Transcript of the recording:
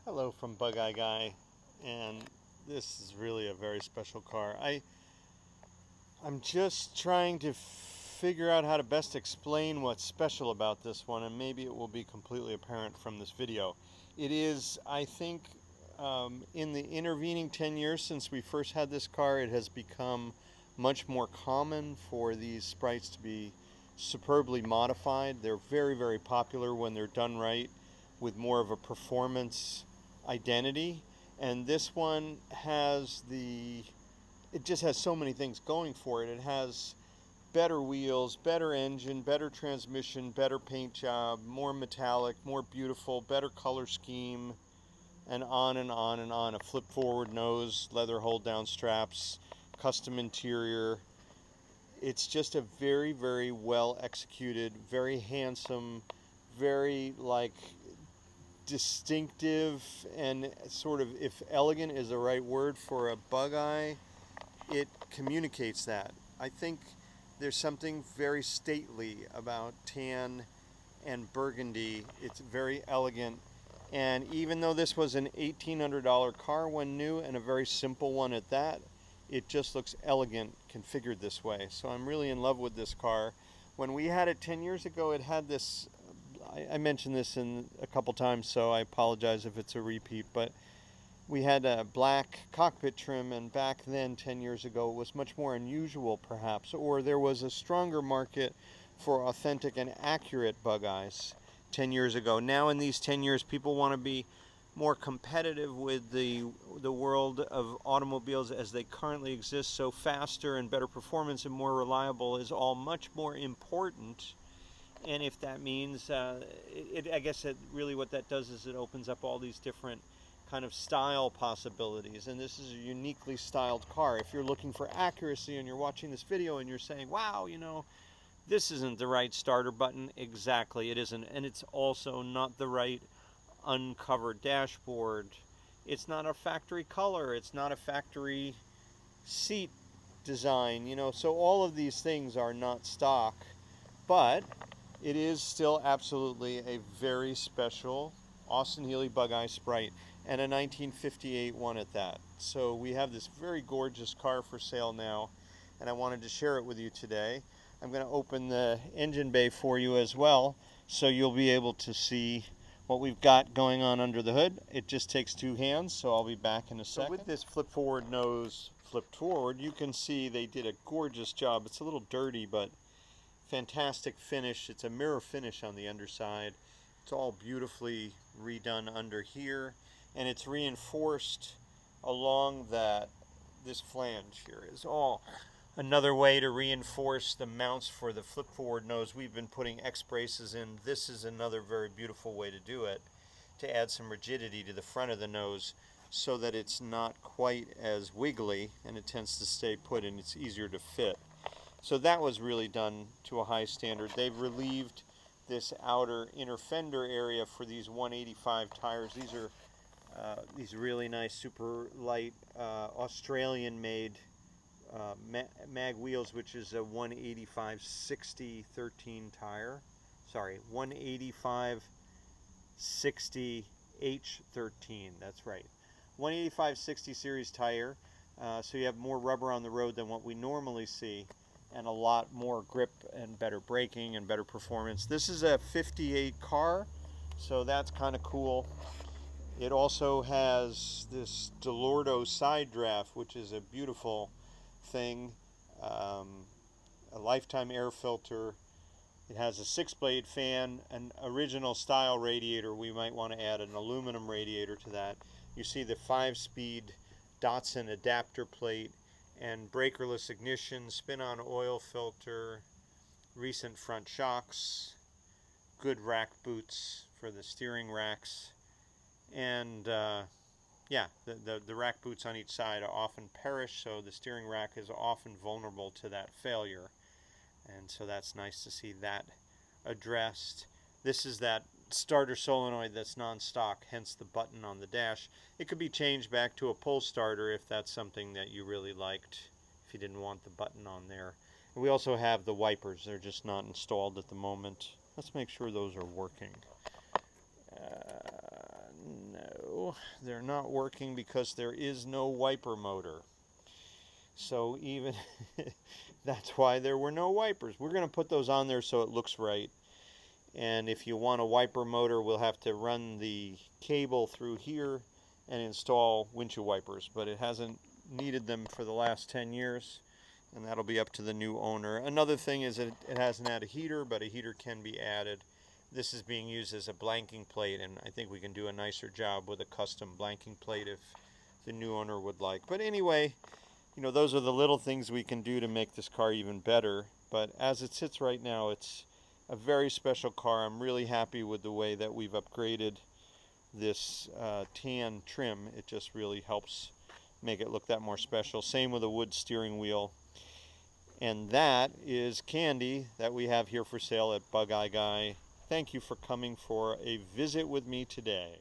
Hello from Bug Eye Guy, and this is really a very special car. I'm just trying to figure out how to best explain what's special about this one, and maybe it will be completely apparent from this video. It is, I think, in the intervening 10 years since we first had this car, it has become much more common for these sprites to be superbly modified. They're very, very popular when they're done right with more of a performance identity, and this one has it just has so many things going for it. It has better wheels, better engine, better transmission, better paint job, more metallic, more beautiful, better color scheme, and on and on and on. A flip forward nose, leather hold down straps, custom interior. It's just a very, very well executed, very handsome, very distinctive, and sort of, if elegant is the right word for a Bug Eye, it communicates that. I think there's something very stately about tan and burgundy. It's very elegant, and even though this was an $1,800 car when new, and a very simple one at that, it just looks elegant configured this way. So I'm really in love with this car. When we had it 10 years ago, it had this, I mentioned this in a couple times, so I apologize if it's a repeat, but we had a black cockpit trim, and back then, 10 years ago, it was much more unusual perhaps, or there was a stronger market for authentic and accurate Bug Eyes 10 years ago. Now in these 10 years, people want to be more competitive with the world of automobiles as they currently exist, so faster and better performance and more reliable is all much more important. And if that means, I guess that really what that does is it opens up all these different kind of style possibilities, and this is a uniquely styled car. If you're looking for accuracy and you're watching this video and you're saying, wow, this isn't the right starter button, exactly, it isn't. And it's also not the right uncovered dashboard. It's not a factory color, it's not a factory seat design, so all of these things are not stock, but it is still absolutely a very special Austin Healey Bug Eye Sprite, and a 1958 one at that. So we have this very gorgeous car for sale now, and I wanted to share it with you today. I'm going to open the engine bay for you as well, so you'll be able to see what we've got going on under the hood. It just takes two hands, so I'll be back in a second. So with this flip forward nose flipped forward, you can see they did a gorgeous job. It's a little dirty, but fantastic finish. It's a mirror finish on the underside. It's all beautifully redone under here, and it's reinforced along this flange here is all another way to reinforce the mounts for the flip forward nose. We've been putting X braces in. This is another very beautiful way to do it, to add some rigidity to the front of the nose so that it's not quite as wiggly and it tends to stay put and it's easier to fit. So that was really done to a high standard. They've relieved this outer inner fender area for these 185 tires. These are these really nice, super light, Australian-made mag wheels, which is a 185/60 13 tire. Sorry, 185/60 H13. That's right, 185/60 series tire. So you have more rubber on the road than what we normally see, and a lot more grip and better braking and better performance. This is a 58 car, so that's kind of cool. It also has this Delorto side draft, which is a beautiful thing, a lifetime air filter. It has a 6-blade fan, an original style radiator. We might want to add an aluminum radiator to that. You see the 5-speed Datsun adapter plate, and breakerless ignition, spin-on oil filter, recent front shocks, good rack boots for the steering racks, and yeah, the rack boots on each side are often perish, so the steering rack is often vulnerable to that failure, and so that's nice to see that addressed. This is that starter solenoid that's non-stock, hence the button on the dash. It could be changed back to a pull starter if that's something that you really liked, if you didn't want the button on there. And we also have the wipers. They're just not installed at the moment. Let's make sure those are working. No. no, they're not working because there is no wiper motor. So even that's why there were no wipers. We're going to put those on there so it looks right. And if you want a wiper motor, we'll have to run the cable through here and install windshield wipers. But it hasn't needed them for the last 10 years. And that'll be up to the new owner. Another thing is that it hasn't had a heater, but a heater can be added. This is being used as a blanking plate, and I think we can do a nicer job with a custom blanking plate if the new owner would like. But anyway, you know, those are the little things we can do to make this car even better. But as it sits right now, it's a very special car. I'm really happy with the way that we've upgraded this tan trim. It just really helps make it look that more special. Same with the wood steering wheel. And that is Candy that we have here for sale at Bug Eye Guy. Thank you for coming for a visit with me today.